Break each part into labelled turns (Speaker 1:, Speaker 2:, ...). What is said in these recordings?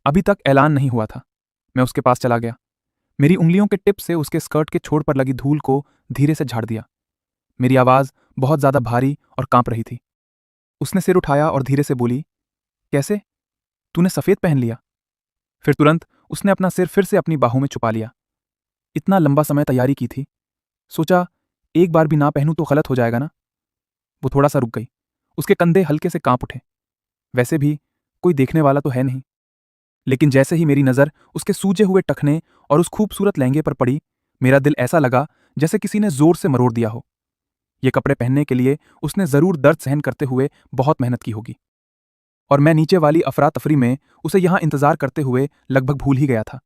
Speaker 1: अभी तक ऐलान नहीं हुआ था। मैं उसके पास चला गया। मेरी उंगलियों के टिप से उसके स्कर्ट के छोर पर लगी धूल को धीरे से झाड़ दिया। मेरी आवाज बहुत ज्यादा भारी और कांप रही थी। उसने सिर उठाया और धीरे से बोली, कैसे? तूने सफेद पहन लिया? फिर तुरंत उसने अपना सिर फिर से अपनी बाहों में छुपा लिया। इतना लंबा समय तैयारी की थी, सोचा एक बार भी ना पहनूं तो गलत हो जाएगा ना। वो थोड़ा सा रुक गई। उसके कंधे हल्के से कांप उठे। वैसे भी कोई देखने वाला तो है नहीं। लेकिन जैसे ही मेरी नजर उसके सूजे हुए टखने और उस खूबसूरत लहंगे पर पड़ी, मेरा दिल ऐसा लगा जैसे किसी ने जोर से मरोड़ दिया हो। ये कपड़े पहनने के लिए उसने जरूर दर्द सहन करते हुए बहुत मेहनत की होगी। और मैं नीचे वाली अफरा तफरी में उसे यहां इंतजार करते हुए लगभग भूल ही गया था।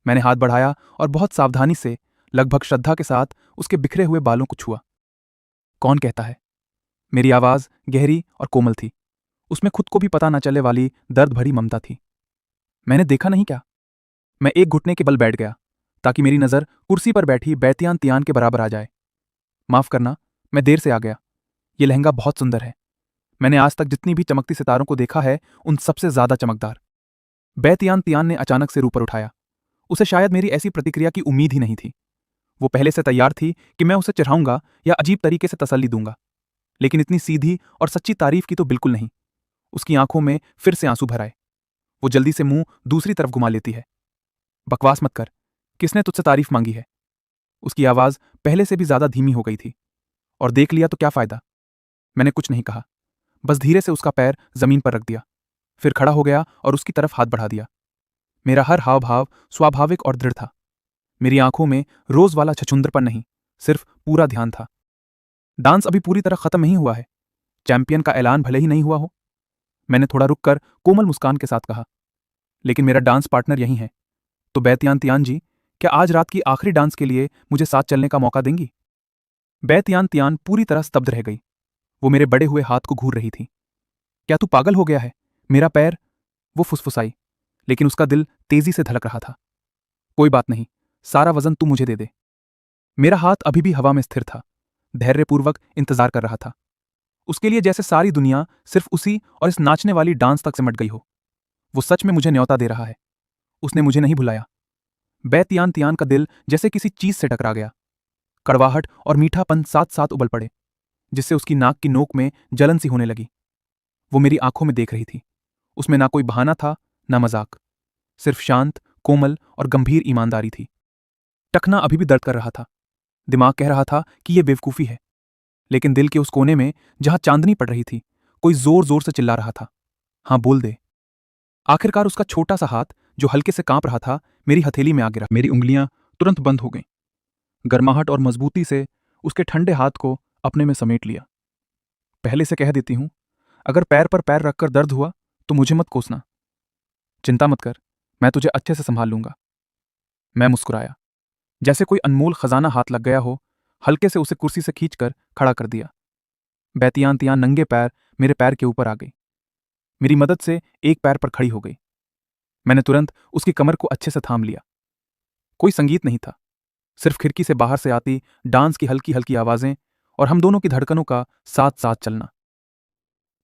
Speaker 1: मैंने हाथ बढ़ाया और बहुत सावधानी से, लगभग श्रद्धा के साथ उसके बिखरे हुए बालों को छुआ। कौन कहता है? मेरी आवाज गहरी और कोमल थी। उसमें खुद को भी पता न चले वाली दर्द भरी ममता थी। मैंने देखा नहीं क्या? मैं एक घुटने के बल बैठ गया ताकि मेरी नजर कुर्सी पर बैठी बैतियान तियान के बराबर आ जाए। माफ करना, मैं देर से आ गया। ये लहंगा बहुत सुंदर है। मैंने आज तक जितनी भी चमकती सितारों को देखा है, उन सबसे ज्यादा चमकदार। बैतियान तियान ने अचानक सिर ऊपर उठाया। उसे शायद मेरी ऐसी प्रतिक्रिया की उम्मीद ही नहीं थी। वो पहले से तैयार थी कि मैं उसे चिढ़ाऊंगा या अजीब तरीके से तसल्ली दूंगा। लेकिन इतनी सीधी और सच्ची तारीफ की तो बिल्कुल नहीं। उसकी आंखों में फिर से आंसू भर आए। वो जल्दी से मुंह दूसरी तरफ घुमा लेती है। बकवास मत कर। किसने तुझसे तारीफ मांगी है? उसकी आवाज पहले से भी ज्यादा धीमी हो गई थी। और देख लिया तो क्या फायदा? मैंने कुछ नहीं कहा, बस धीरे से उसका पैर जमीन पर रख दिया। फिर खड़ा हो गया और उसकी तरफ हाथ बढ़ा दिया। मेरा हर हाव भाव स्वाभाविक और दृढ़ था। मेरी आंखों में रोज वाला छछुंदरपन नहीं, सिर्फ पूरा ध्यान था। डांस अभी पूरी तरह खत्म नहीं हुआ है। चैंपियन का ऐलान भले ही नहीं हुआ हो। मैंने थोड़ा रुककर कोमल मुस्कान के साथ कहा, लेकिन मेरा डांस पार्टनर यही है। तो बैतियान तियान जी, क्या आज रात की आखिरी डांस के लिए मुझे साथ चलने का मौका देंगी? बैतियान तियान पूरी तरह स्तब्ध रह गई। वो मेरे बड़े हुए हाथ को घूर रही थी। क्या तू पागल हो गया है? मेरा पैर? वो फुसफुसाई, लेकिन उसका दिल तेजी से धड़क रहा था। कोई बात नहीं, सारा वजन तू मुझे दे दे। मेरा हाथ अभी भी हवा में स्थिर था, धैर्यपूर्वक इंतजार कर रहा था। उसके लिए जैसे सारी दुनिया सिर्फ उसी और इस नाचने वाली डांस तक सिमट गई हो। वो सच में मुझे न्योता दे रहा है। उसने मुझे नहीं भुलाया। बैतियान तियान का दिल जैसे किसी चीज से टकरा गया। कड़वाहट और मीठापन साथ साथ उबल पड़े, जिससे उसकी नाक की नोक में जलन सी होने लगी। वो मेरी आंखों में देख रही थी। उसमें ना कोई बहाना था, ना मजाक। सिर्फ शांत, कोमल और गंभीर ईमानदारी थी। टखना अभी भी दर्द कर रहा था। दिमाग कह रहा था कि यह बेवकूफी है। लेकिन दिल के उस कोने में, जहां चांदनी पड़ रही थी, कोई जोर जोर से चिल्ला रहा था, हां बोल दे। आखिरकार उसका छोटा सा हाथ, जो हल्के से कांप रहा था, मेरी हथेली में आ गिरा। मेरी उंगलियां तुरंत बंद हो गईं। गर्माहट और मजबूती से उसके ठंडे हाथ को अपने में समेट लिया। पहले से कह देती हूं, अगर पैर पर पैर रखकर दर्द हुआ तो मुझे मत कोसना। चिंता मत कर, मैं तुझे अच्छे से संभाल लूंगा। मैं मुस्कुराया। जैसे कोई अनमोल खजाना हाथ लग गया हो, हल्के से उसे कुर्सी से खींचकर खड़ा कर दिया। बैतियान तियान नंगे पैर मेरे पैर के ऊपर आ गई। मेरी मदद से एक पैर पर खड़ी हो गई। मैंने तुरंत उसकी कमर को अच्छे से थाम लिया। कोई संगीत नहीं था, सिर्फ खिड़की से बाहर से आती डांस की हल्की हल्की आवाजें और हम दोनों की धड़कनों का साथ साथ चलना।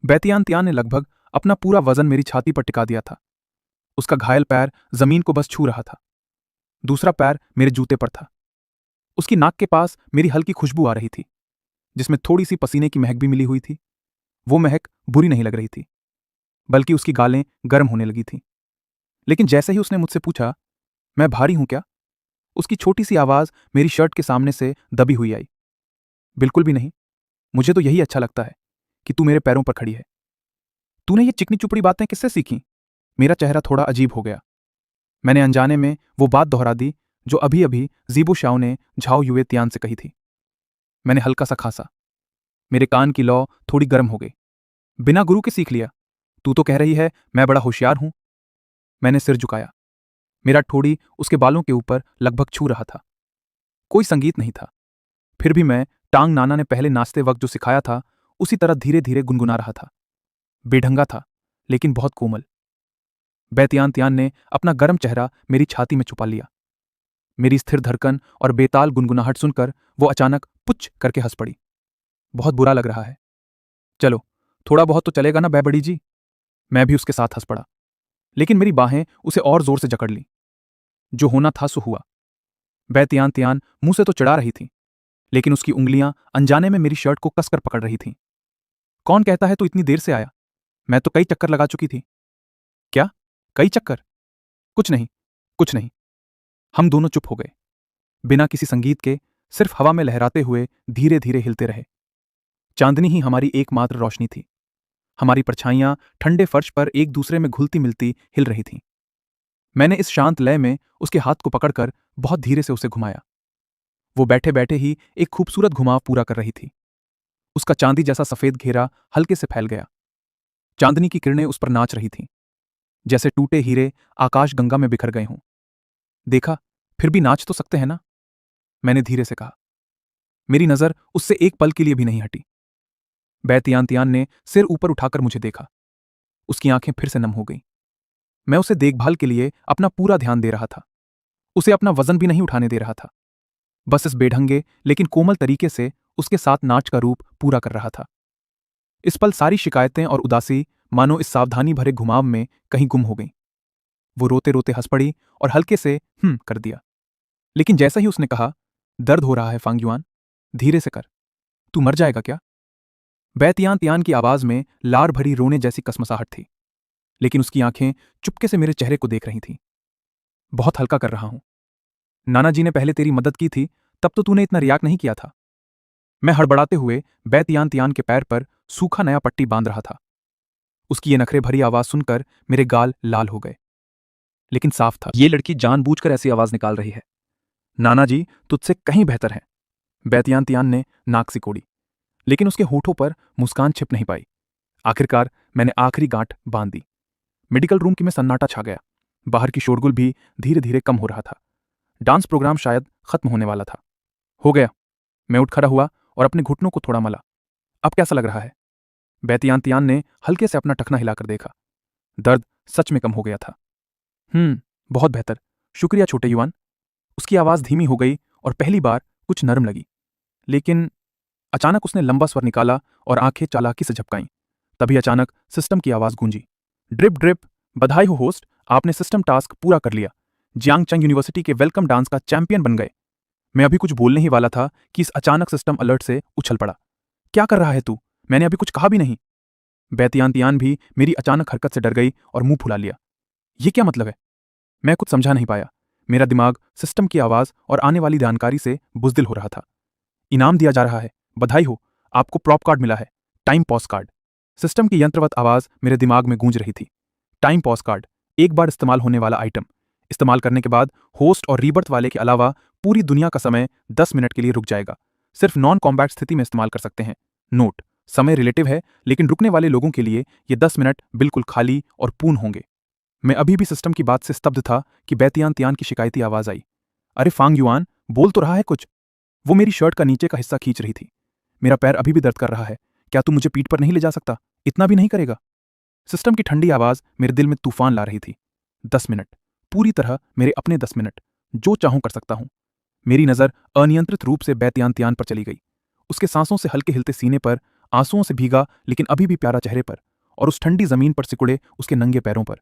Speaker 1: बैतियान तियान ने लगभग अपना पूरा वजन मेरी छाती पर टिका दिया था। उसका घायल पैर जमीन को बस छू रहा था। दूसरा पैर मेरे जूते पर था। उसकी नाक के पास मेरी हल्की खुशबू आ रही थी, जिसमें थोड़ी सी पसीने की महक भी मिली हुई थी। वो महक बुरी नहीं लग रही थी, बल्कि उसकी गालें गर्म होने लगी थीं। लेकिन जैसे ही उसने मुझसे पूछा, मैं भारी हूं क्या, उसकी छोटी सी आवाज मेरी शर्ट के सामने से दबी हुई आई। बिल्कुल भी नहीं। मुझे तो यही अच्छा लगता है कि तू मेरे पैरों पर खड़ी है। तूने ये चिकनी चुपड़ी बातें किससे सीखी? मेरा चेहरा थोड़ा अजीब हो गया। मैंने अनजाने में वो बात दोहरा दी जो अभी अभी जीबू शाओ ने झाओ युए तियान से कही थी। मैंने हल्का सा खांसा। मेरे कान की लौ थोड़ी गर्म हो गई। बिना गुरु के सीख लिया? तू तो कह रही है मैं बड़ा होशियार हूं। मैंने सिर झुकाया। मेरा ठोड़ी उसके बालों के ऊपर लगभग छू रहा था। कोई संगीत नहीं था, फिर भी मैं टांग नाना ने पहले नाचते वक्त जो सिखाया था, उसी तरह धीरे धीरे गुनगुना रहा था। बेढंगा था, लेकिन बहुत कोमल। बैतियान तियान ने अपना गर्म चेहरा मेरी छाती में छुपा लिया। मेरी स्थिर धड़कन और बेताल गुनगुनाहट सुनकर वो अचानक पुच करके हंस पड़ी। बहुत बुरा लग रहा है। चलो, थोड़ा बहुत तो चलेगा ना बैबड़ी जी? मैं भी उसके साथ हंस पड़ा। लेकिन मेरी बाहें उसे और जोर से जकड़ ली। जो होना था सो हुआ। बैतियान तियान मुंह से तो चिढ़ा रही थी, लेकिन उसकी उंगलियां अनजाने में मेरी शर्ट को कसकर पकड़ रही थीं। कौन कहता है तू इतनी देर से आया? मैं तो कई चक्कर लगा चुकी थी। क्या? कई चक्कर? कुछ नहीं, कुछ नहीं। हम दोनों चुप हो गए, बिना किसी संगीत के, सिर्फ हवा में लहराते हुए धीरे धीरे हिलते रहे। चांदनी ही हमारी एकमात्र रोशनी थी। हमारी परछाइयां ठंडे फर्श पर एक दूसरे में घुलती मिलती हिल रही थीं। मैंने इस शांत लय में उसके हाथ को पकड़कर बहुत धीरे से उसे घुमाया। वो बैठे बैठे ही एक खूबसूरत घुमाव पूरा कर रही थी। उसका चांदी जैसा सफेद घेरा हल्के से फैल गया। चांदनी की किरणें उस पर नाच रही थीं, जैसे टूटे हीरे आकाश गंगा में बिखर गए हों। देखा, फिर भी नाच तो सकते हैं ना? मैंने धीरे से कहा। मेरी नजर उससे एक पल के लिए भी नहीं हटी। बैतियान तियान ने सिर ऊपर उठाकर मुझे देखा। उसकी आंखें फिर से नम हो गईं। मैं उसे देखभाल के लिए अपना पूरा ध्यान दे रहा था। उसे अपना वजन भी नहीं उठाने दे रहा था। बस इस बेढंगे लेकिन कोमल तरीके से उसके साथ नाच का रूप पूरा कर रहा था। इस पल सारी शिकायतें और उदासी मानो इस सावधानी भरे घुमाव में कहीं गुम हो गईं। वो रोते रोते हंस पड़ी और हल्के से कर दिया। लेकिन जैसा ही उसने कहा, दर्द हो रहा है फांग युआन, धीरे से कर, तू मर जाएगा क्या? बैतियान तियान की आवाज में लार भरी रोने जैसी कसमसाहट थी, लेकिन उसकी आंखें चुपके से मेरे चेहरे को देख रही थीं। बहुत हल्का कर रहा हूं। नाना जी ने पहले तेरी मदद की थी, तब तो तूने इतना रिएक्ट नहीं किया था। मैं हड़बड़ाते हुए बैतियान तियान के पैर पर सूखा नया पट्टी बांध रहा था। उसकी ये नखरे भरी आवाज सुनकर मेरे गाल लाल हो गए, लेकिन साफ था, ये लड़की जानबूझकर ऐसी आवाज निकाल रही है। नाना जी तुझसे कहीं बेहतर हैं। बैतियान तियान ने नाक सिकोड़ी, लेकिन उसके होठों पर मुस्कान छिप नहीं पाई। आखिरकार मैंने आखिरी गांठ बांध दी। मेडिकल रूम की में सन्नाटा छा गया। बाहर की शोरगुल भी धीरे धीरे कम हो रहा था। डांस प्रोग्राम शायद खत्म होने वाला था। हो गया। मैं उठ खड़ा हुआ और अपने घुटनों को थोड़ा मला। अब कैसा लग रहा है? बैतियान तियान ने हल्के से अपना टखना हिलाकर देखा। दर्द सच में कम हो गया था। बहुत बेहतर, शुक्रिया छोटे युवान। उसकी आवाज धीमी हो गई और पहली बार कुछ नरम लगी। लेकिन अचानक उसने लंबा स्वर निकाला और आंखें चालाकी से झपकाईं। तभी अचानक सिस्टम की आवाज गूंजी। ड्रिप ड्रिप, बधाई हो होस्ट, आपने सिस्टम टास्क पूरा कर लिया। जियांगचंग यूनिवर्सिटी के वेलकम डांस का चैंपियन बन गए। मैं अभी कुछ बोलने ही वाला था कि इस अचानक सिस्टम अलर्ट से उछल पड़ा। क्या कर रहा है तू? मैंने अभी कुछ कहा भी नहीं। बैतियान तियान भी मेरी अचानक हरकत से डर गई और मुंह फुला लिया। ये क्या मतलब है? मैं कुछ समझा नहीं पाया। मेरा दिमाग सिस्टम की आवाज और आने वाली जानकारी से बुजदिल हो रहा था। इनाम दिया जा रहा है, बधाई हो, आपको प्रॉप कार्ड मिला है, टाइम पॉज कार्ड। सिस्टम की यंत्रवत आवाज मेरे दिमाग में गूंज रही थी। टाइम पॉज कार्ड, एक बार इस्तेमाल होने वाला आइटम। इस्तेमाल करने के बाद होस्ट और रीबर्थ वाले के अलावा पूरी दुनिया का समय 10 मिनट के लिए रुक जाएगा। सिर्फ नॉन कॉम्बैट स्थिति में इस्तेमाल कर सकते हैं। नोट, समय रिलेटिव है, लेकिन रुकने वाले लोगों के लिए ये 10 मिनट बिल्कुल खाली और पूर्ण होंगे। मैं अभी भी सिस्टम की बात से स्तब्ध था कि बैतियान तियान की शिकायती आवाज आई। अरे फांग युआन, बोल तो रहा है कुछ। वो मेरी शर्ट का नीचे का हिस्सा खींच रही थी। मेरा पैर अभी भी दर्द कर रहा है। क्या तू मुझे पीठ पर नहीं ले जा सकता? इतना भी नहीं करेगा? सिस्टम की ठंडी आवाज मेरे दिल में तूफान ला रही थी। 10 मिनट, पूरी तरह मेरे अपने 10 मिनट, जो चाहूं कर सकता हूं। मेरी नजर अनियंत्रित रूप से बैतियान तियान पर चली गई। उसके सांसों से हल्के हिलते सीने पर, आंसुओं से भीगा लेकिन अभी भी प्यारा चेहरे पर, और उस ठंडी जमीन पर सिकुड़े उसके नंगे पैरों पर।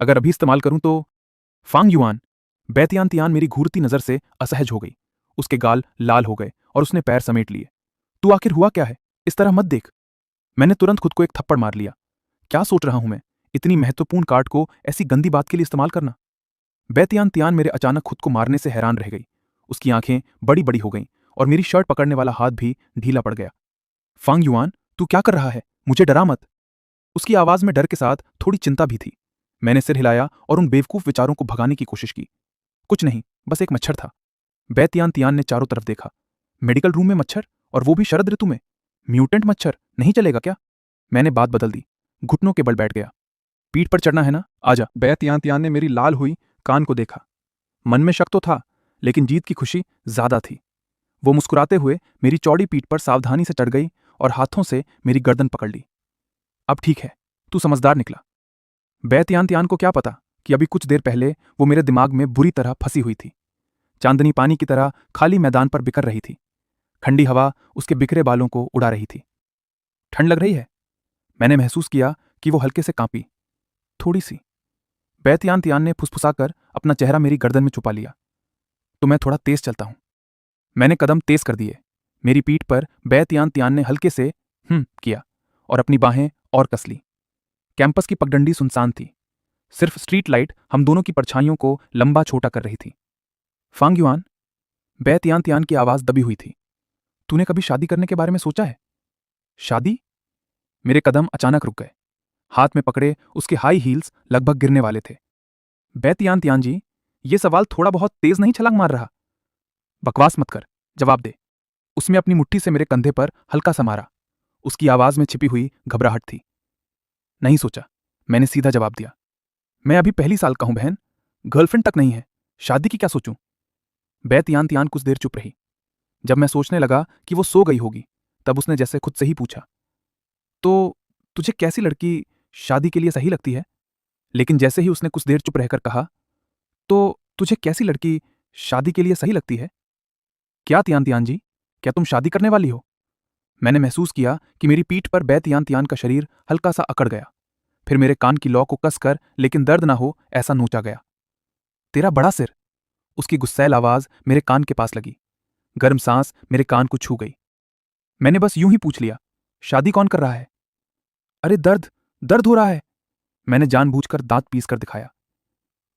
Speaker 1: अगर अभी इस्तेमाल करूं तो? फांग युआन, बैतियान तियान मेरी घूरती नजर से असहज हो गई। उसके गाल लाल हो गए और उसने पैर समेट लिए। तू आखिर हुआ क्या है? इस तरह मत देख। मैंने तुरंत खुद को एक थप्पड़ मार लिया। क्या सोच रहा हूं मैं, इतनी महत्वपूर्ण कार्ड को ऐसी गंदी बात के लिए इस्तेमाल करना? बैतियान तियान मेरे अचानक खुद को मारने से हैरान रह गई। उसकी आंखें बड़ी बड़ी हो गईं और मेरी शर्ट पकड़ने वाला हाथ भी ढीला पड़ गया। फांग युआन, तू क्या कर रहा है? मुझे डरा मत। उसकी आवाज में डर के साथ थोड़ी चिंता भी थी। मैंने सिर हिलाया और उन बेवकूफ विचारों को भगाने की कोशिश की। कुछ नहीं, बस एक मच्छर था। बैतियान तियान ने चारों तरफ देखा। मेडिकल रूम में मच्छर, और वो भी शरद ऋतु में? म्यूटेंट मच्छर नहीं चलेगा क्या? मैंने बात बदल दी। घुटनों के बल बैठ गया। पीठ पर चढ़ना है ना, आजा। बैतियान तियान ने मेरी लाल हुई कान को देखा। मन में शक तो था, लेकिन जीत की खुशी ज्यादा थी। वो मुस्कुराते हुए मेरी चौड़ी पीठ पर सावधानी से चढ़ गई और हाथों से मेरी गर्दन पकड़ ली। अब ठीक है, तू समझदार निकला। बैतियान तियान को क्या पता कि अभी कुछ देर पहले वो मेरे दिमाग में बुरी तरह फंसी हुई थी। चांदनी पानी की तरह खाली मैदान पर बिखर रही थी। ठंडी हवा उसके बिखरे बालों को उड़ा रही थी। ठंड लग रही है? मैंने महसूस किया कि वो हल्के से कांपी। थोड़ी सी। बैतियान तियान ने फुसफुसाकर अपना चेहरा मेरी गर्दन में छुपा लिया। तो मैं थोड़ा तेज चलता हूं। मैंने कदम तेज कर दिए। मेरी पीठ पर बैतियान तियान ने हल्के से किया और अपनी बाहें और कस ली। कैंपस की पगडंडी सुनसान थी। सिर्फ स्ट्रीट लाइट हम दोनों की परछाइयों को लंबा छोटा कर रही थी। फांग युआन, बैतियान तियान की आवाज दबी हुई थी। तूने कभी शादी करने के बारे में सोचा है? शादी? मेरे कदम अचानक रुक गए। हाथ में पकड़े उसके हाई हील्स लगभग गिरने वाले थे। बैतियान तियान जी, ये सवाल थोड़ा बहुत तेज नहीं छलांग मार रहा? बकवास मत कर, जवाब दे। उसने अपनी मुट्ठी से मेरे कंधे पर हल्का सा मारा। उसकी आवाज में छिपी हुई घबराहट थी। नहीं सोचा, मैंने सीधा जवाब दिया। मैं अभी पहली साल का हूं बहन, गर्लफ्रेंड तक नहीं है, शादी की क्या सोचूं? बैतियान तियान कुछ देर चुप रही। जब मैं सोचने लगा कि वो सो गई होगी, तब उसने जैसे खुद से ही पूछा, तो तुझे कैसी लड़की शादी के लिए सही लगती है? लेकिन जैसे ही उसने कुछ देर चुप रहकर कहा, तो तुझे कैसी लड़की शादी के लिए सही लगती है? क्या तियान तियान जी, क्या तुम शादी करने वाली हो? मैंने महसूस किया कि मेरी पीठ पर बैतियान तियान का शरीर हल्का सा अकड़ गया। फिर मेरे कान की लौ को कसकर लेकिन दर्द ना हो ऐसा नोचा गया। तेरा बड़ा सिर। उसकी गुस्सैल आवाज मेरे कान के पास लगी। गर्म सांस मेरे कान को छू गई। मैंने बस यूं ही पूछ लिया, शादी कौन कर रहा है? अरे दर्द, दर्द हो रहा है। मैंने जानबूझकर दांत पीस कर दिखाया।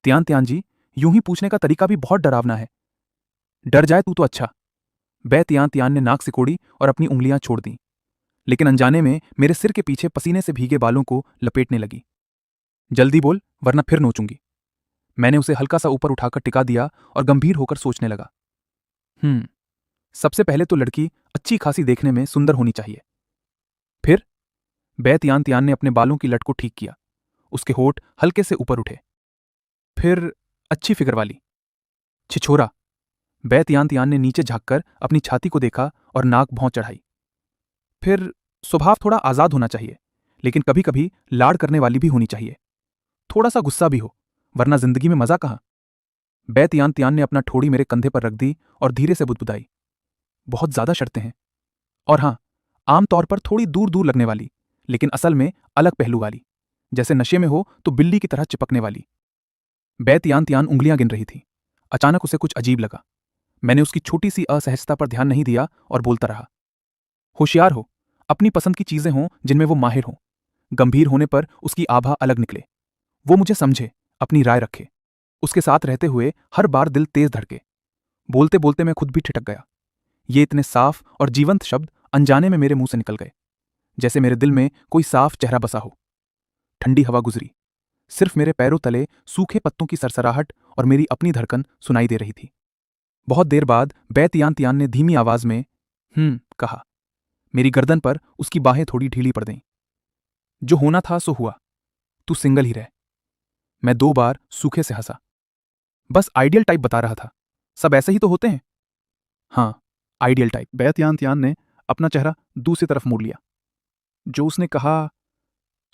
Speaker 1: त्यान त्यान जी, यूं ही पूछने का तरीका भी बहुत डरावना है। डर जाए तू तो अच्छा। बै त्यान त्यान ने नाक सिकोड़ी और अपनी उंगलियां छोड़ दी, लेकिन अनजाने में मेरे सिर के पीछे पसीने से भीगे बालों को लपेटने लगी। जल्दी बोल, वरना फिर नोचूंगी। मैंने उसे हल्का सा ऊपर उठाकर टिका दिया और गंभीर होकर सोचने लगा। सबसे पहले तो लड़की अच्छी खासी देखने में सुंदर होनी चाहिए। फिर बै त्यान त्यान ने अपने बालों की लट को ठीक किया। उसके होठ हल्के से ऊपर उठे। फिर अच्छी फिगर वाली। छिछोरा। बै त्यान त्यान ने नीचे झांककर अपनी छाती को देखा और नाक भौं चढ़ाई। फिर स्वभाव थोड़ा आजाद होना चाहिए, लेकिन कभी कभी लाड़ करने वाली भी होनी चाहिए। थोड़ा सा गुस्सा भी हो, वरना जिंदगी में मजा कहां। बै त्यान त्यान ने अपना ठोड़ी मेरे कंधे पर रख दी और धीरे से बुदबुदाई। बहुत ज्यादा शर्तें हैं। और हां, आमतौर पर थोड़ी दूर दूर लगने वाली, लेकिन असल में अलग पहलू वाली। जैसे नशे में हो तो बिल्ली की तरह चिपकने वाली। बै त्यान त्यान उंगलियां गिन रही थी। अचानक उसे कुछ अजीब लगा। मैंने उसकी छोटी सी असहजता पर ध्यान नहीं दिया और बोलता रहा, होशियार हो, अपनी पसंद की चीजें हों जिनमें वो माहिर हो। गंभीर होने पर उसकी आभा अलग निकले। वो मुझे समझे, अपनी राय रखे। उसके साथ रहते हुए हर बार दिल तेज धड़के। बोलते बोलते मैं खुद भी ठिठक गया। ये इतने साफ और जीवंत शब्द अनजाने में मेरे मुंह से निकल गए, जैसे मेरे दिल में कोई साफ चेहरा बसा हो। ठंडी हवा गुजरी। सिर्फ मेरे पैरों तले सूखे पत्तों की सरसराहट और मेरी अपनी धड़कन सुनाई दे रही थी। बहुत देर बाद बै तियान तियान ने धीमी आवाज में कहा। मेरी गर्दन पर उसकी बाहें थोड़ी ढीली पड़ गईं। जो होना था सो हुआ, तू सिंगल ही रह। मैं 2 बार सूखे से हंसा। बस आइडियल टाइप बता रहा था, सब ऐसे ही तो होते हैं। हाँ, आइडियल टाइप। बै तियान तियान ने अपना चेहरा दूसरी तरफ मोड़ लिया। जो उसने कहा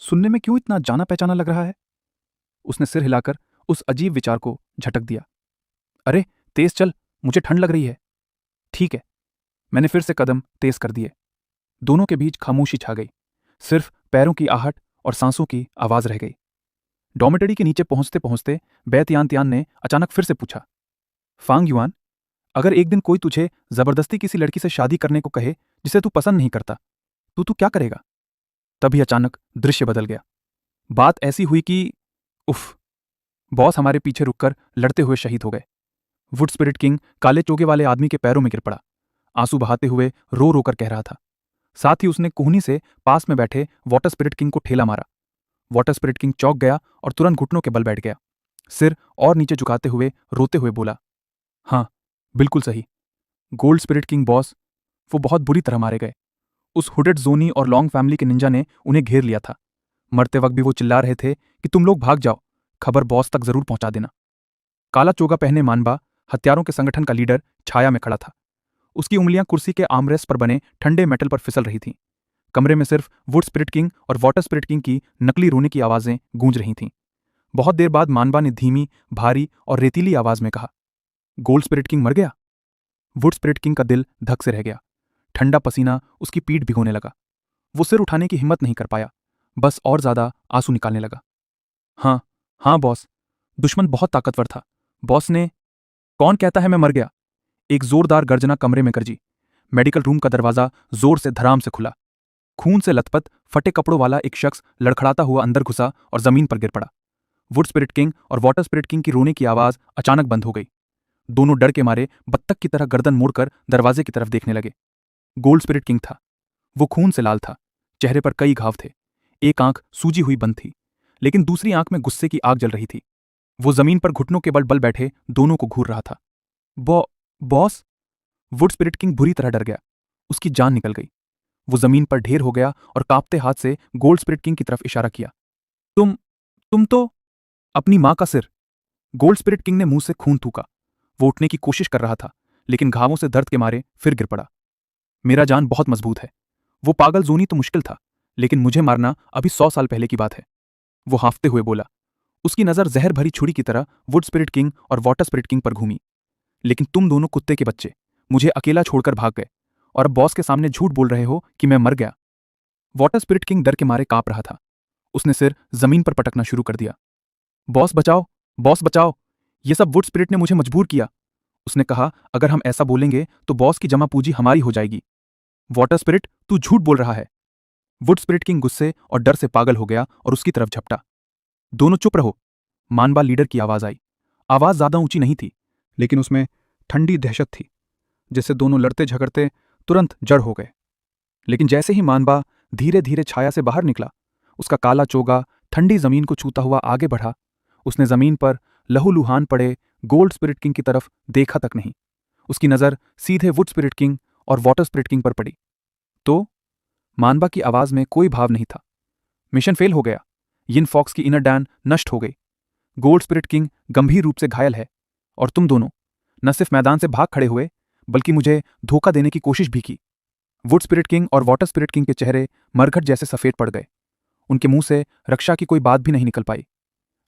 Speaker 1: सुनने में क्यों इतना जाना पहचाना लग रहा है? उसने सिर हिलाकर उस अजीब विचार को झटक दिया। अरे तेज चल, मुझे ठंड लग रही है। ठीक है। मैंने फिर से कदम तेज कर दिए। दोनों के बीच खामोशी छा गई। सिर्फ पैरों की आहट और सांसों की आवाज रह गई। डॉर्मेटरी के नीचे पहुंचते पहुंचते बै तियान तियान ने अचानक फिर से पूछा, फांग युआन, अगर एक दिन कोई तुझे जबरदस्ती किसी लड़की से शादी करने को कहे जिसे तू पसंद नहीं करता, तो तू क्या करेगा? तभी अचानक दृश्य बदल गया। बात ऐसी हुई कि उफ, बॉस हमारे पीछे रुककर लड़ते हुए शहीद हो गए। वुड स्पिरिट किंग काले चोगे वाले आदमी के पैरों में गिर पड़ा। आंसू बहाते हुए रो रो कर कह रहा था। साथ ही उसने कोहनी से पास में बैठे वाटर स्पिरिट किंग को ठेला मारा। वाटर स्पिरिट किंग चौंक गया और तुरंत घुटनों के बल बैठ गया। सिर और नीचे झुकाते हुए रोते हुए बोला, हाँ बिल्कुल सही, गोल्ड स्पिरिट किंग बॉस, वो बहुत बुरी तरह मारे गए। उस हुडेड जोनी और लॉन्ग फैमिली के निंजा ने उन्हें घेर लिया था। मरते वक्त भी वो चिल्ला रहे थे कि तुम लोग भाग जाओ, खबर बॉस तक जरूर पहुंचा देना। काला चोगा पहने मानबा हत्यारों के संगठन का लीडर छाया में खड़ा था। उसकी उंगलियां कुर्सी के आर्मरेस्ट पर बने ठंडे मेटल पर फिसल रही थीं। कमरे में सिर्फ वुड स्पिरिट किंग और वाटर स्पिरिट किंग की नकली रोने की आवाजें गूंज रही थीं। बहुत देर बाद मानबा ने धीमी, भारी और रेतीली आवाज में कहा, गोल्ड स्पिरिट किंग मर गया? वुड स्पिरिट किंग का दिल धक से रह गया। ठंडा पसीना उसकी पीठ भिगोने लगा। वो सिर उठाने की हिम्मत नहीं कर पाया, बस और ज्यादा आंसू निकालने लगा। हाँ, हाँ बॉस, दुश्मन बहुत ताकतवर था। बॉस ने, कौन कहता है मैं मर गया? एक जोरदार गर्जना कमरे में गरजी। मेडिकल रूम का दरवाजा जोर से धड़ाम से खुला। खून से लथपथ फटे कपड़ों वाला एक शख्स लड़खड़ाता हुआ अंदर घुसा और जमीन पर गिर पड़ा। वुड स्पिरिट किंग और वाटर स्पिरिट किंग की रोने की आवाज अचानक बंद हो गई। दोनों डर के मारे बत्तख की तरह गर्दन मोड़कर दरवाजे की तरफ देखने लगे। गोल्ड स्पिरिट किंग था। वो खून से लाल था। चेहरे पर कई घाव थे। एक आंख सूजी हुई बंद थी, लेकिन दूसरी आंख में गुस्से की आग जल रही थी। वो जमीन पर घुटनों के बल बल बैठे दोनों को घूर रहा था। बॉ बॉस। वुड स्पिरिट किंग बुरी तरह डर गया। उसकी जान निकल गई। वो जमीन पर ढेर हो गया और कांपते हाथ से गोल्ड स्पिरिट किंग की तरफ इशारा किया। तुम तुम तो अपनी मां का सिर। गोल्ड स्पिरिट किंग ने मुंह से खून थूका। वो उठने की कोशिश कर रहा था, लेकिन घावों से दर्द के मारे फिर गिर पड़ा। मेरा जान बहुत मजबूत है। वो पागल जोनी तो मुश्किल था, लेकिन मुझे मारना अभी 100 साल पहले की बात है। वो हांफते हुए बोला। उसकी नजर जहर भरी छुरी की तरह वुड स्पिरिट किंग और वाटर स्पिरिट किंग पर घूमी। लेकिन तुम दोनों कुत्ते के बच्चे मुझे अकेला छोड़कर भाग गए और अब बॉस के सामने झूठ बोल रहे हो कि मैं मर गया। वाटर स्पिरिट किंग डर के मारे कांप रहा था। उसने सिर जमीन पर पटकना शुरू कर दिया। बॉस बचाओ, बॉस बचाओ, ये सब वुड स्पिरिट ने मुझे मजबूर किया। उसने कहा, अगर हम ऐसा बोलेंगे तो बॉस की जमा पूंजी हमारी हो जाएगी। वाटर स्पिरिट, तू झूठ बोल रहा है। वुड स्पिरिट किंग गुस्से और डर से पागल हो गया और उसकी तरफ झपटा। दोनों चुप रहो। मानबा लीडर की आवाज आई। आवाज ज्यादा ऊंची नहीं थी, लेकिन उसमें ठंडी दहशत थी, जिससे दोनों लड़ते झगड़ते तुरंत जड़ हो गए। लेकिन जैसे ही मानबा धीरे धीरे छाया से बाहर निकला, उसका काला चोगा ठंडी जमीन को छूता हुआ आगे बढ़ा। उसने जमीन पर लहूलुहान पड़े गोल्ड स्पिरिट किंग की तरफ देखा तक नहीं। उसकी नजर सीधे वुड स्पिरिट किंग और वाटर स्पिरिट किंग पर पड़ी। तो मानबा की आवाज में कोई भाव नहीं था। मिशन फेल हो गया। यिन फॉक्स की इनर डैन नष्ट हो गई। गोल्ड स्पिरिट किंग गंभीर रूप से घायल है, और तुम दोनों न सिर्फ मैदान से भाग खड़े हुए, बल्कि मुझे धोखा देने की कोशिश भी की। वुड स्पिरिट किंग और वाटर स्पिरिट किंग के चेहरे मरघट जैसे सफेद पड़ गए। उनके मुंह से रक्षा की कोई बात भी नहीं निकल पाई।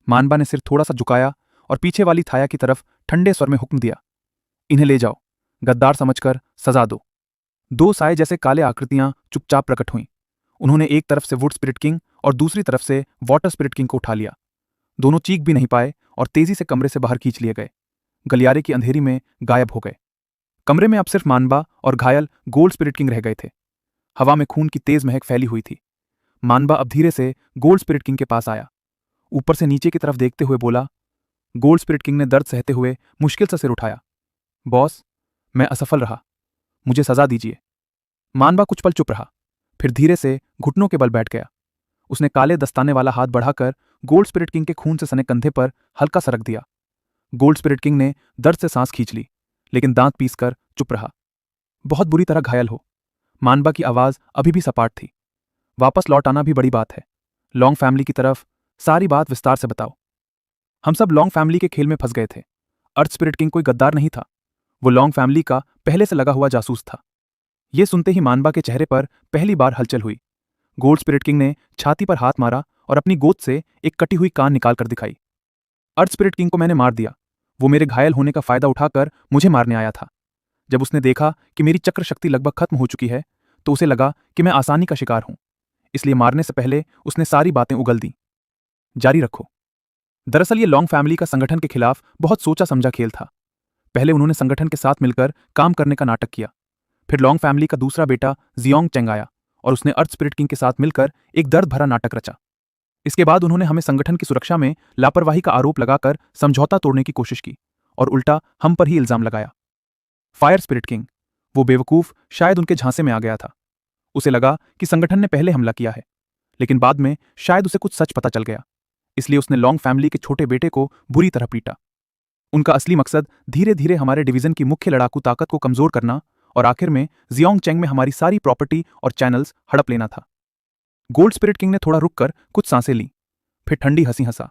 Speaker 1: मानबा ने सिर थोड़ा सा झुकाया और पीछे वाली थाया की तरफ ठंडे स्वर में हुक्म दिया। इन्हें ले जाओ, गद्दार समझकर सजा दो। दो साए जैसे काले आकृतियां चुपचाप प्रकट हुईं। उन्होंने एक तरफ से वुड स्पिरिट किंग और दूसरी तरफ से वाटर स्पिरिट किंग को उठा लिया। दोनों चीख भी नहीं पाए और तेजी से कमरे से बाहर खींच लिए गए। गलियारे की अंधेरी में गायब हो गए। कमरे में अब सिर्फ मानबा और घायल गोल्ड स्पिरिट किंग रह गए थे। हवा में खून की तेज महक फैली हुई थी। मानबा अब धीरे से गोल्ड स्पिरिट किंग के पास आया। ऊपर से नीचे की तरफ देखते हुए बोला। गोल्ड स्पिरिट किंग ने दर्द सहते हुए मुश्किल से सिर उठाया। बॉस, मैं असफल रहा, मुझे सजा दीजिए। मानबा कुछ पल चुप रहा, फिर धीरे से घुटनों के बल बैठ गया। उसने काले दस्ताने वाला हाथ बढ़ाकर गोल्ड स्पिरिट किंग के खून से सने कंधे पर हल्का सा रख दिया। गोल्ड स्पिरिट किंग ने दर्द से सांस खींच ली, लेकिन दांत पीसकर चुप रहा। बहुत बुरी तरह घायल हो। मानबा की आवाज अभी भी सपाट थी। वापस लौट आना भी बड़ी बात है। लॉन्ग फैमिली की तरफ सारी बात विस्तार से बताओ। हम सब लॉन्ग फैमिली के खेल में फंस गए थे। अर्थ स्पिरिट किंग कोई गद्दार नहीं था। वो लॉन्ग फैमिली का पहले से लगा हुआ जासूस था। यह सुनते ही मानबा के चेहरे पर पहली बार हलचल हुई। गोल्ड स्पिरिट किंग ने छाती पर हाथ मारा और अपनी गोद से एक कटी हुई कान निकालकर दिखाई। अर्थ स्पिरिट किंग को मैंने मार दिया। वो मेरे घायल होने का फायदा उठाकर मुझे मारने आया था। जब उसने देखा कि मेरी चक्र शक्ति लगभग खत्म हो चुकी है, तो उसे लगा कि मैं आसानी का शिकार हूं। इसलिए मारने से पहले उसने सारी बातें उगल दी। जारी रखो। दरअसल ये लॉन्ग फैमिली का संगठन के खिलाफ बहुत सोचा समझा खेल था। पहले उन्होंने संगठन के साथ मिलकर काम करने का नाटक किया। फिर लॉन्ग फैमिली का दूसरा बेटा जियोंग चेंग आया और उसने अर्थ स्पिरिट किंग के साथ मिलकर एक दर्द भरा नाटक रचा। इसके बाद उन्होंने हमें संगठन की सुरक्षा में लापरवाही का आरोप लगाकर समझौता तोड़ने की कोशिश की और उल्टा हम पर ही इल्जाम लगाया। फायर स्पिरिट किंग, वो बेवकूफ शायद उनके झांसे में आ गया था। उसे लगा कि संगठन ने पहले हमला किया है, लेकिन बाद में शायद उसे कुछ सच पता चल गया। इसलिए उसने लॉन्ग फैमिली के छोटे बेटे को बुरी तरह पीटा। उनका असली मकसद धीरे धीरे हमारे डिवीजन की मुख्य लड़ाकू ताकत को कमजोर करना और आखिर में जियोंग चेंग में हमारी सारी प्रॉपर्टी और चैनल्स हड़प लेना था। गोल्ड स्पिरिट किंग ने थोड़ा रुककर कुछ सांसें ली, फिर ठंडी हंसी हंसा।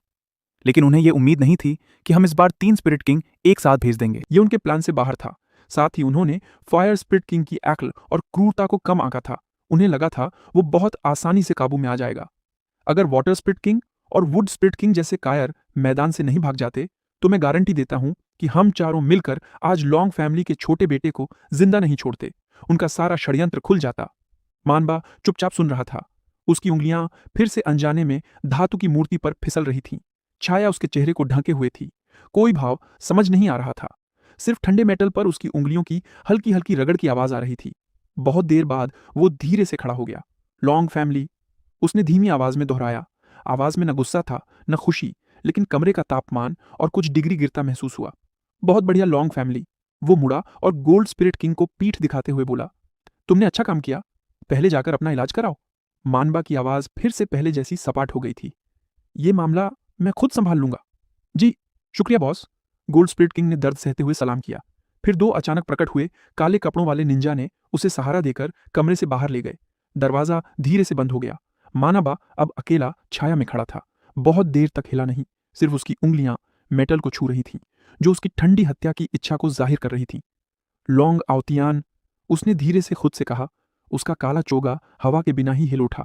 Speaker 1: लेकिन उन्हें यह उम्मीद नहीं थी कि हम इस बार 3 स्पिरिट किंग एक साथ भेज देंगे।
Speaker 2: ये उनके प्लान से बाहर था। साथ ही उन्होंने फायर स्पिरिट किंग की अक्ल और क्रूरता को कम आंका था। उन्हें लगा था वो बहुत आसानी से काबू में आ जाएगा। अगर वाटर स्पिरिट किंग और वुड स्पिरिट किंग जैसे कायर मैदान से नहीं भाग जाते, तो मैं गारंटी देता हूं कि हम चारों मिलकर आज लॉन्ग फैमिली के छोटे बेटे को जिंदा नहीं छोड़ते। उनका सारा षड्यंत्र खुल जाता। मानबा चुपचाप सुन रहा था। उसकी उंगलियां फिर से अनजाने में धातु की मूर्ति पर फिसल रही थीं। छाया उसके चेहरे को ढके हुए थी। कोई भाव समझ नहीं आ रहा था। सिर्फ ठंडे मेटल पर उसकी उंगलियों की हल्की हल्की रगड़ की आवाज आ रही थी। बहुत देर बाद वो धीरे से खड़ा हो गया। लॉन्ग फैमिली, उसने धीमी आवाज में दोहराया। आवाज में न गुस्सा था न खुशी, लेकिन कमरे का तापमान और कुछ डिग्री गिरता महसूस हुआ। बहुत बढ़िया लॉन्ग फैमिली। वो मुड़ा और गोल्ड स्पिरिट किंग को पीठ दिखाते हुए बोला, तुमने अच्छा काम किया, पहले जाकर अपना इलाज कराओ। मानबा की आवाज फिर से पहले जैसी सपाट हो गई थी। ये मामला मैं खुद संभाल लूंगा। जी, शुक्रिया बॉस। गोल्ड स्पिरिट किंग ने दर्द सहते हुए सलाम किया। फिर दो अचानक प्रकट हुए काले कपड़ों वाले निंजा ने उसे सहारा देकर कमरे से बाहर ले गए। दरवाजा धीरे से बंद हो गया। मानाबा अब अकेला छाया में खड़ा था। बहुत देर तक हिला नहीं, सिर्फ उसकी उंगलियां मेटल को छू रही थीं, जो उसकी ठंडी हत्या की इच्छा को जाहिर कर रही थी। लौंग आवतियान, उसने धीरे से खुद से कहा। उसका काला चोगा हवा के बिना ही हिल उठा।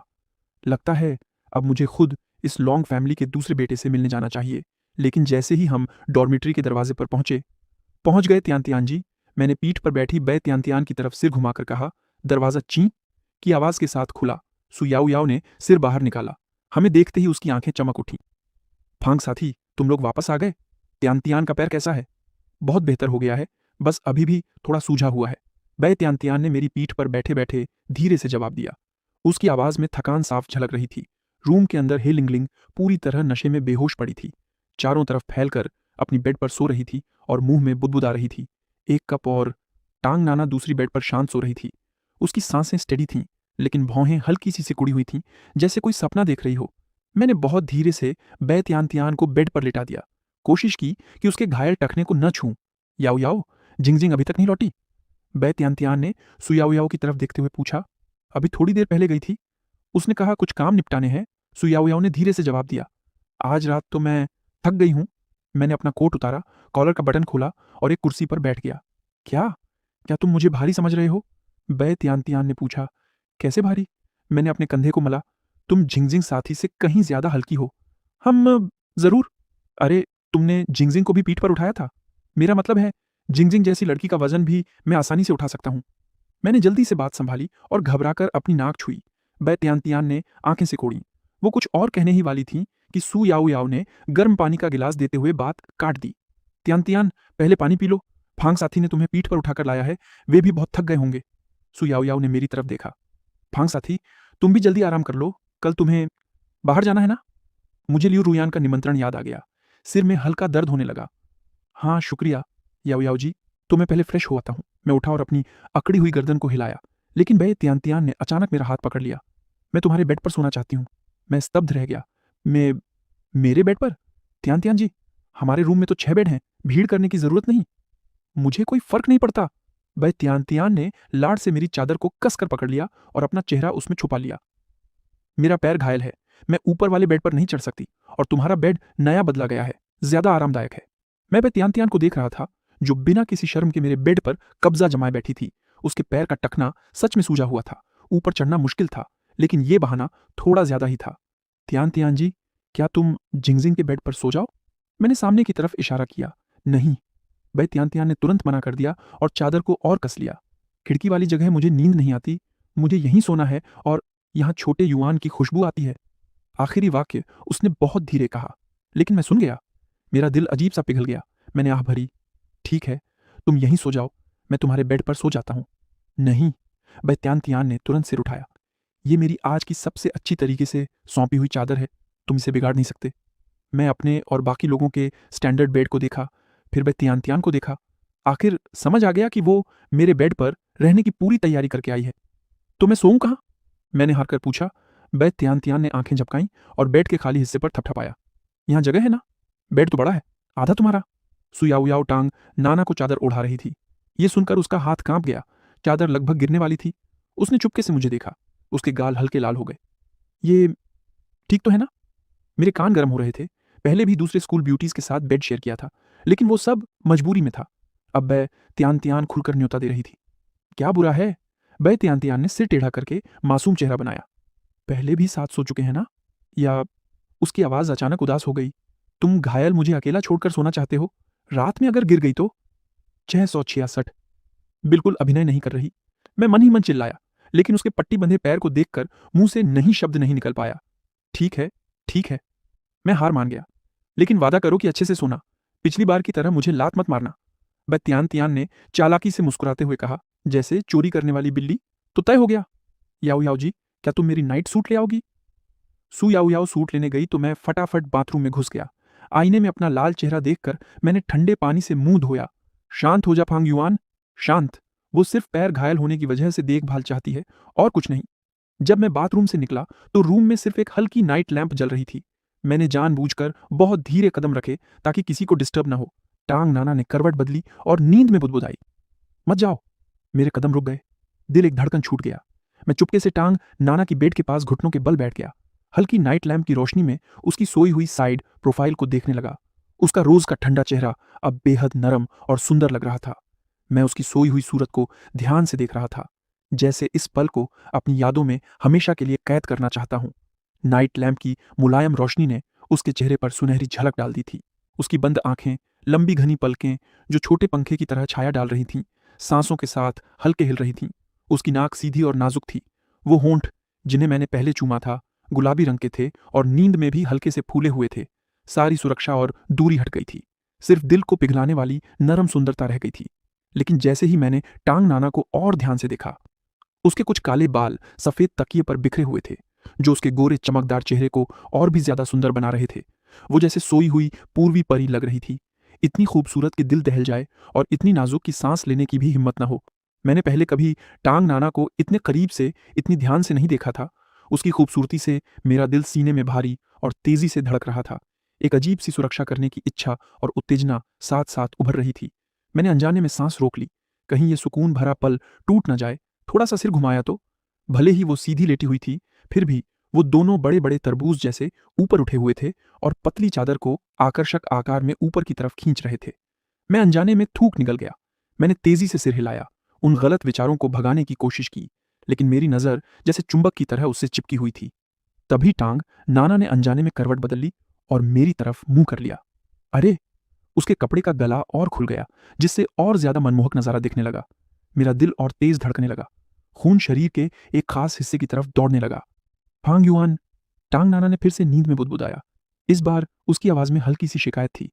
Speaker 2: लगता है अब मुझे खुद इस लॉन्ग फैमिली के दूसरे बेटे से मिलने जाना चाहिए। लेकिन जैसे ही हम डॉर्मिट्री के दरवाजे पर पहुंच गए त्यांतियान जी, मैंने पीठ पर बैठी बै त्यांतियान की तरफ सिर घुमाकर कहा। दरवाजा ची की आवाज के साथ खुला। सुयाओ याओ ने सिर बाहर निकाला। हमें देखते ही उसकी आंखें चमक उठी। फांग साथी, तुम लोग वापस आ गए। त्यांतियान का पैर कैसा है? बहुत बेहतर हो गया है, बस अभी भी थोड़ा सूझा हुआ है। बै त्यांतियान ने मेरी पीठ पर बैठे बैठे धीरे से जवाब दिया। उसकी आवाज में थकान साफ झलक रही थी। रूम के अंदर हिलिंगलिंग पूरी तरह नशे में बेहोश पड़ी थी। चारों तरफ फैलकर अपनी बेड पर सो रही थी और मुंह में बुदबुदा रही थी। एक कप और। टांग नाना दूसरी बेड पर शांत सो रही थी। उसकी सांसें स्टेडी थीं, लेकिन भौहें हल्की सी सिकुड़ी हुई थीं, जैसे कोई सपना देख रही हो। मैंने बहुत धीरे से बै त्यांतियान को बेड पर लिटा दिया। कोशिश की कि उसके घायल टखने को न छूं। याओ याओ, जिंगजिंग अभी तक नहीं लौटी? बै त्यांतियान ने सुयाओ याओ की तरफ देखते हुए पूछा। अभी थोड़ी देर पहले गई थी। उसने कहा कुछ काम निपटाने हैं। सुयाओ याओ ने धीरे से जवाब दिया। आज रात तो मैं थक गई हूं। मैंने अपना कोट उतारा, कॉलर का बटन खोला और एक कुर्सी पर बैठ गया। क्या क्या तुम मुझे भारी समझ रहे हो? बै त्यांतियान ने पूछा। कैसे भारी? मैंने अपने कंधे को मला। तुम झिंगजिंग साथी से कहीं ज्यादा हल्की हो। हम जरूर। अरे, तुमने झिंगजिंग को भी पीठ पर उठाया था। मेरा मतलब है, झिंगजिंग जैसी लड़की का वजन भी मैं आसानी से उठा सकता हूं। मैंने जल्दी से बात संभाली और घबराकर अपनी नाक छुई। बै त्यांतियान ने आंखें सिकोड़ी। वो कुछ और कहने ही वाली थी कि सू याओ याओ ने गर्म पानी का गिलास देते हुए बात काट दी। त्यांतियान, पहले पानी पी लो। फांग साथी ने तुम्हें पीठ पर उठाकर लाया है, वे भी बहुत थक गए होंगे। सू याओ याओ ने मेरी तरफ देखा। फांग साथी, तुम भी जल्दी आराम कर लो, कल तुम्हें बाहर जाना है ना? मुझे लियू रुयान का निमंत्रण याद आ गया। सिर में हल्का दर्द होने लगा। हाँ शुक्रिया याओ याओ जी, तो मैं पहले फ्रेश होता हूँ। मैं उठा और अपनी अकड़ी हुई गर्दन को हिलाया, लेकिन बै त्यांतियान ने अचानक मेरा हाथ पकड़ लिया। मैं तुम्हारे बेड पर सोना चाहती हूँ। मैं स्तब्ध रह गया। मैं मेरे बेड पर? त्यांतियान जी, हमारे रूम में तो 6 बेड हैं, भीड़ करने की जरूरत नहीं। मुझे कोई फर्क नहीं पड़ता। बै त्यांतियान ने लाड़ से मेरी चादर को कसकर पकड़ लिया और अपना चेहरा उसमें छुपा लिया। मेरा पैर घायल है, मैं ऊपर वाले बेड पर नहीं चढ़ सकती, और तुम्हारा बेड नया बदला गया है, ज्यादा आरामदायक है। मैं बै त्यांतियान को देख रहा था, जो बिना किसी शर्म के मेरे बेड पर कब्जा जमाए बैठी थी। उसके पैर का टखना सच में सूजा हुआ था। ऊपर चढ़ना मुश्किल था, लेकिन यह बहाना थोड़ा ज्यादा ही था। त्यांतियान जी, क्या तुम जिंगजिंग के बेड पर सो जाओ? मैंने सामने की तरफ इशारा किया। नहीं। बै त्यांतियान ने तुरंत मना कर दिया और चादर को और कस लिया। खिड़की वाली जगह मुझे नींद नहीं आती, मुझे यहीं सोना है, और यहाँ छोटे युआन की खुशबू आती है। आखिरी वाक्य उसने बहुत धीरे कहा, लेकिन मैं सुन गया। मेरा दिल अजीब सा पिघल गया। मैंने आह भरी। ठीक है, तुम यहीं सो जाओ, मैं तुम्हारे बेड पर सो जाता हूँ। नहीं। बै त्यांतियान ने तुरंत सिर उठाया। ये मेरी आज की सबसे अच्छी तरीके से सौंपी हुई चादर है, तुम इसे बिगाड़ नहीं सकते। मैं अपने और बाकी लोगों के स्टैंडर्ड बेड को देखा, फिर बै त्यांतियान को देखा। आखिर समझ आ गया कि वो मेरे बेड पर रहने की पूरी तैयारी करके आई है। तो मैं सोऊं कहाँ? मैंने हार कर पूछा। बै त्यांतियान ने आंखें झपकाईं और बेड के खाली हिस्से पर थपथपाया। यहाँ जगह है ना? बेड तो बड़ा है, आधा तुम्हारा। सुयाओ याओ टांग नाना को चादर ओढ़ा रही थी। ये सुनकर उसका हाथ कांप गया। चादर लगभग गिरने वाली थी। उसने चुपके से मुझे देखा। उसके गाल हल्के लाल हो गए। ये ठीक तो है ना? मेरे कान गर्म हो रहे थे। पहले भी दूसरे स्कूल ब्यूटीज के साथ बेड शेयर किया था, लेकिन वो सब मजबूरी में था। अब बै त्यांतियान खुलकर न्योता दे रही थी। क्या बुरा है? बै त्यांतियान ने सिर टेढ़ा करके मासूम चेहरा बनाया। पहले भी साथ सो चुके हैं ना? या? उसकी आवाज अचानक उदास हो गई। तुम घायल मुझे अकेला छोड़कर सोना चाहते हो? रात में अगर गिर गई तो? 666। बिल्कुल अभिनय नहीं कर रही। मैं मन ही मन चिल्लाया, लेकिन उसके पट्टी बंधे पैर को देखकर मुंह से नहीं शब्द नहीं निकल पाया। ठीक है, ठीक है। मैं हार मान गया। लेकिन वादा करो कि अच्छे से सोना। पिछली बार की तरह मुझे लात मत मारना। वह तियान तियान ने चालाकी से मुस्कुराते हुए कहा, जैसे चोरी करने वाली बिल्ली। तो तय हो गया। याओ याओ जी, क्या तुम मेरी नाइट सूट ले आओगी? सू याओ याओ सूट लेने गई तो मैं फटाफट बाथरूम में घुस गया। आईने में अपना लाल चेहरा देखकर मैंने ठंडे पानी से मुंह धोया। शांत हो जा फांग युआन, शांत। वो सिर्फ पैर घायल होने की वजह से देखभाल चाहती है और कुछ नहीं। जब मैं बाथरूम से निकला तो रूम में सिर्फ एक हल्की नाइट लैंप जल रही थी। मैंने जानबूझकर बहुत धीरे कदम रखे ताकि किसी को डिस्टर्ब ना हो। टांग नाना ने करवट बदली और नींद में बुदबुदाई, मत जाओ। मेरे कदम रुक गए। दिल एक धड़कन छूट गया। मैं चुपके से टांग नाना की बेड के पास घुटनों के बल बैठ गया। हल्की नाइट लैंप की रोशनी में उसकी सोई हुई साइड प्रोफाइल को देखने लगा। उसका रोज का ठंडा चेहरा अब बेहद नरम और सुंदर लग रहा था। मैं उसकी सोई हुई सूरत को ध्यान से देख रहा था, जैसे इस पल को अपनी यादों में हमेशा के लिए कैद करना चाहता हूं। नाइट लैंप की मुलायम रोशनी ने उसके चेहरे पर सुनहरी झलक डाल दी थी। उसकी बंद आंखें, लंबी घनी पलकें जो छोटे पंखे की तरह छाया डाल रही थीं, सांसों के साथ हल्के हिल रही थीं। उसकी नाक सीधी और नाजुक थी। वो होंठ जिन्हें मैंने पहले चूमा था गुलाबी रंग के थे और नींद में भी हल्के से फूले हुए थे। सारी सुरक्षा और दूरी हट गई थी। सिर्फ दिल को पिघलाने वाली नरम सुंदरता रह गई थी। लेकिन जैसे ही मैंने टांग नाना को और ध्यान से देखा, उसके कुछ काले बाल सफेद तकिए पर बिखरे हुए थे, जो उसके गोरे चमकदार चेहरे को और भी ज्यादा सुंदर बना रहे थे। वो जैसे सोई हुई पूर्वी परी लग रही थी, इतनी खूबसूरत कि दिल दहल जाए और इतनी नाजुक कि सांस लेने की भी हिम्मत न हो। मैंने पहले कभी टांग नाना को इतने करीब से, इतनी ध्यान से नहीं देखा था। उसकी खूबसूरती से मेरा दिल सीने में भारी और तेजी से धड़क रहा था। एक अजीब सी सुरक्षा करने की इच्छा और उत्तेजना साथ साथ उभर रही थी। मैंने अनजाने में सांस रोक ली, कहीं ये सुकून भरा पल टूट न जाए। थोड़ा सा सिर घुमाया तो भले ही वो सीधी लेटी हुई थी, फिर भी वो दोनों बड़े बड़े तरबूज जैसे ऊपर उठे हुए थे और पतली चादर को आकर्षक आकार में ऊपर की तरफ खींच रहे थे। मैं अनजाने में थूक निकल गया। मैंने तेजी से सिर हिलाया, उन गलत विचारों को भगाने की कोशिश की, लेकिन मेरी नजर जैसे चुंबक की तरह उससे चिपकी हुई थी। तभी टांग नाना ने अनजाने में करवट बदल ली और मेरी तरफ मुंह कर लिया। अरे, उसके कपड़े का गला और खुल गया, जिससे और ज्यादा मनमोहक नजारा दिखने लगा। मेरा दिल और तेज धड़कने लगा। खून शरीर के एक खास हिस्से की तरफ दौड़ने लगा। फांग युआन, टांग नाना ने फिर से नींद में बुदबुदाया। इस बार उसकी आवाज में हल्की सी शिकायत थी।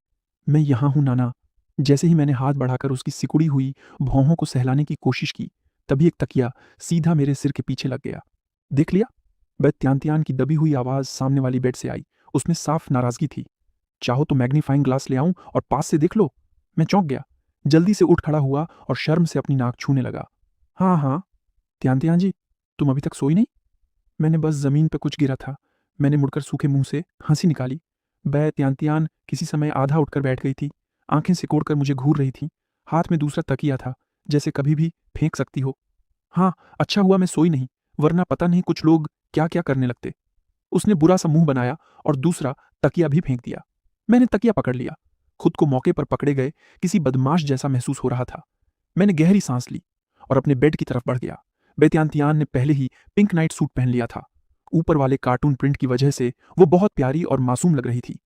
Speaker 2: मैं यहां हूं नाना। जैसे ही मैंने हाथ बढ़ाकर उसकी सिकुड़ी हुई भौहों को सहलाने की कोशिश की, तभी एक तकिया सीधा मेरे सिर के पीछे लग गया। देख लिया? वह त्यान त्यान की दबी हुई आवाज सामने वाली बेड से आई। उसमें साफ नाराजगी थी। चाहो तो मैग्नीफाइंग ग्लास ले आऊं और पास से देख लो। मैं चौंक गया, जल्दी से उठ खड़ा हुआ और शर्म से अपनी नाक छूने लगा। हाँ हाँ, त्यान त्यान जी, तुम अभी तक सोई नहीं? मैंने बस जमीन पर कुछ गिरा था। मैंने मुड़कर सूखे मुंह से हंसी निकाली। बै त्यान त्यान किसी समय आधा उठकर बैठ गई थी। आंखें सिकोड़कर मुझे घूर रही थी। हाथ में दूसरा तकिया था, जैसे कभी भी फेंक सकती हो। हाँ, अच्छा हुआ मैं सोई नहीं, वरना पता नहीं कुछ लोग क्या क्या करने लगते। उसने बुरा सा मुंह बनाया और दूसरा तकिया भी फेंक दिया। मैंने तकिया पकड़ लिया। खुद को मौके पर पकड़े गए किसी बदमाश जैसा महसूस हो रहा था। मैंने गहरी सांस ली और अपने बेड की तरफ बढ़ गया। बेत्यांतियान ने पहले ही पिंक नाइट सूट पहन लिया था। ऊपर वाले कार्टून प्रिंट की वजह से वो बहुत प्यारी और मासूम लग रही थी।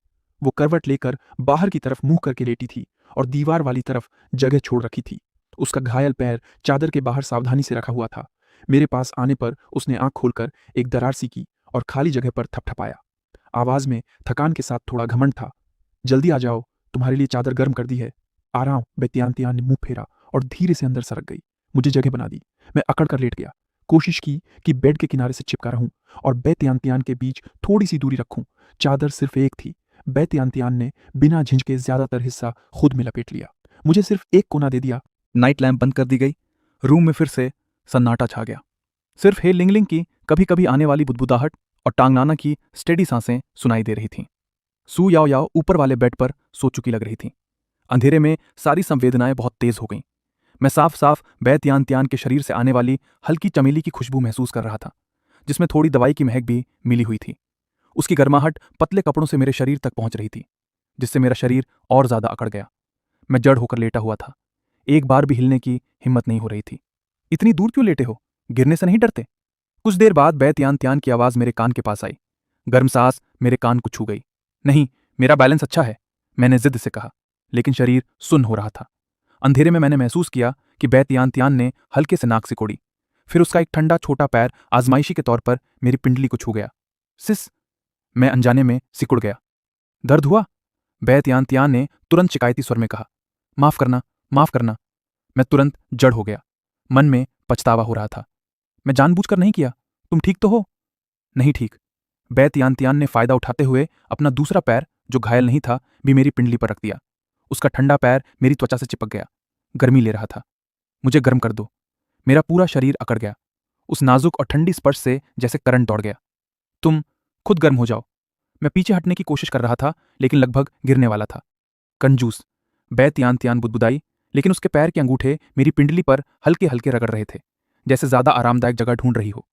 Speaker 2: वो करवट लेकर बाहर की तरफ मुंह करके लेटी थी और दीवार वाली तरफ जगह छोड़ रखी थी। उसका घायल पैर चादर के बाहर सावधानी से रखा हुआ था। मेरे पास आने पर उसने आंख खोलकर एक दरार सी की और खाली जगह पर थपथपाया। आवाज में थकान के साथ थोड़ा घमंड था। जल्दी आ जाओ, तुम्हारे लिए चादर गर्म कर दी है। आ रहा हूं। बेत्यांतियान ने मुंह फेरा और धीरे से अंदर सरक गई। मुझे जगह बना दी। मैं अकड़ कर लेट गया। कोशिश की कि बेड के किनारे से चिपका रहूं और बेत्यांतियान के बीच थोड़ी सी दूरी रखूं। चादर सिर्फ एक थी। बेत्यांतियान ने बिना झिझके ज्यादातर हिस्सा खुद में लपेट लिया। मुझे सिर्फ एक कोना दे दिया।
Speaker 1: नाइट लैंप बंद कर दी गई। रूम में फिर से सन्नाटा छा गया। सिर्फ हे लिंगलिंग की कभी कभी आने वाली बुदबुदाहट और टांगनाना की स्टेडी सांसें सुनाई दे रही थीं। सू याओ याओ ऊपर वाले बेड पर सो चुकी लग रही थी। अंधेरे में सारी संवेदनाएं बहुत तेज हो गईं। मैं साफ साफ बैत्यान त्यान के शरीर से आने वाली हल्की चमेली की खुशबू महसूस कर रहा था, जिसमें थोड़ी दवाई की महक भी मिली हुई थी। उसकी गर्माहट पतले कपड़ों से मेरे शरीर तक पहुंच रही थी, जिससे मेरा शरीर और ज्यादा अकड़ गया। मैं जड़ होकर लेटा हुआ था। एक बार भी हिलने की हिम्मत नहीं हो रही थी। इतनी दूर क्यों लेटे हो? गिरने से नहीं डरते? कुछ देर बाद बैत्यान त्यान की आवाज मेरे कान के पास आई। गर्म सांस मेरे कान को छू गई। नहीं, मेरा बैलेंस अच्छा है, मैंने जिद से कहा, लेकिन शरीर सुन्न हो रहा था। अंधेरे में मैंने महसूस किया कि बैत्यान त्यान ने हल्के से नाक सिकोड़ी। फिर उसका एक ठंडा छोटा पैर आजमाइशी के तौर पर मेरी पिंडली को छू गया। सिस, मैं अनजाने में सिकुड़ गया। दर्द हुआ? बैत यान तियान ने तुरंत शिकायती स्वर में कहा, माफ करना, माफ करना। मैं तुरंत जड़ हो गया। मन में पछतावा हो रहा था। मैं जानबूझकर नहीं किया। तुम ठीक तो हो? नहीं ठीक। बैत यान तियान ने फायदा उठाते हुए अपना दूसरा पैर, जो घायल नहीं था, भी मेरी पिंडली पर रख दिया। उसका ठंडा पैर मेरी त्वचा से चिपक गया। गर्मी ले रहा था। मुझे गर्म कर दो। मेरा पूरा शरीर अकड़ गया। उस नाजुक और ठंडी स्पर्श से जैसे करंट दौड़ गया। तुम खुद गर्म हो जाओ। मैं पीछे हटने की कोशिश कर रहा था, लेकिन लगभग गिरने वाला था। कंजूस, बैत यान तियान बुदबुदाई, लेकिन उसके पैर के अंगूठे मेरी पिंडली पर हल्के हल्के रगड़ रहे थे, जैसे ज्यादा आरामदायक जगह ढूंढ रही हो।